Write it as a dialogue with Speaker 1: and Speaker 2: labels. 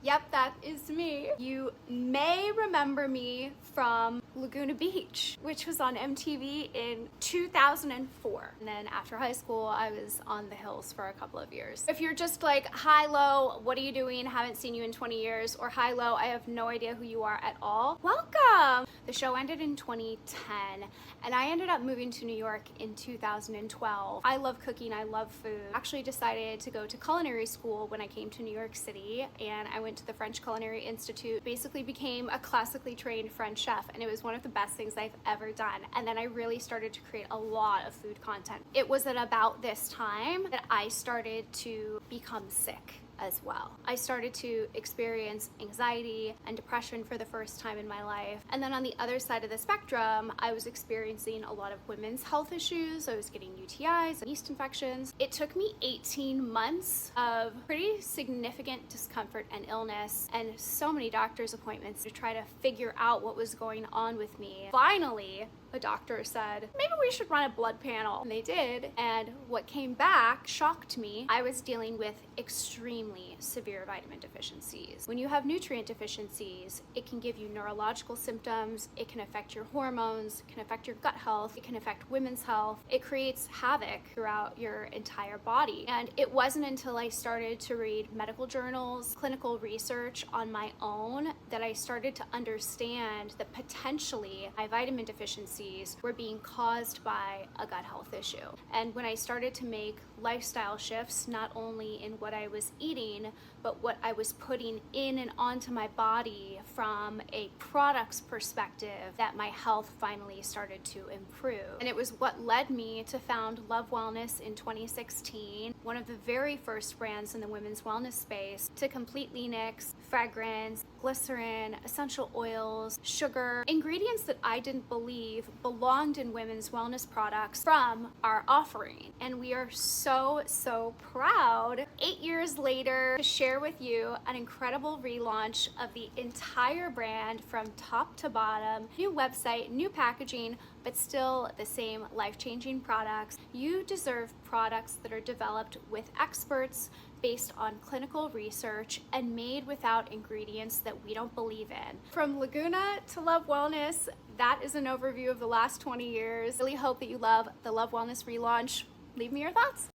Speaker 1: Yep, that is me. You may remember me from Laguna Beach, which was on MTV in 2004. And then after high school, I was on the hills for a couple of years. If you're just like, hi, Lo, what are you doing? Haven't seen you in 20 years. Or hi, Lo, I have no idea who you are at all. Welcome. The show ended in 2010, and I ended up moving to New York in 2012. I love cooking, I love food. I actually decided to go to culinary school when I came to New York City, and I went to the French Culinary Institute, basically became a classically trained French chef, and it was one of the best things I've ever done. And then I really started to create a lot of food content. It was at about this time that I started to become sick as well. I started to experience anxiety and depression for the first time in my life. And then on the other side of the spectrum, I was experiencing a lot of women's health issues. I was getting UTIs and yeast infections. It took me 18 months of pretty significant discomfort and illness and so many doctor's appointments to try to figure out what was going on with me. Finally, a doctor said, maybe we should run a blood panel. And they did. And what came back shocked me. I was dealing with extremely severe vitamin deficiencies. When you have nutrient deficiencies, it can give you neurological symptoms. It can affect your hormones, it can affect your gut health, it can affect women's health. It creates havoc throughout your entire body. And it wasn't until I started to read medical journals, clinical research on my own, that I started to understand that potentially my vitamin deficiencies were being caused by a gut health issue. And when I started to make lifestyle shifts, not only in what I was eating, but what I was putting in and onto my body from a product's perspective, that my health finally started to improve. And it was what led me to found Love Wellness in 2016, one of the very first brands in the women's wellness space to completely nix fragrance, glycerin, essential oils, sugar, ingredients that I didn't believe belonged in women's wellness products from our offering. And we are so proud 8 years later to share with you an incredible relaunch of the entire brand from top to bottom. New website, new packaging, but still the same life-changing products. You deserve products that are developed with experts, based on clinical research, and made without ingredients that we don't believe in. From Laguna to Love Wellness, that is an overview of the last 20 years. Really hope that you love the Love Wellness relaunch. Leave me your thoughts.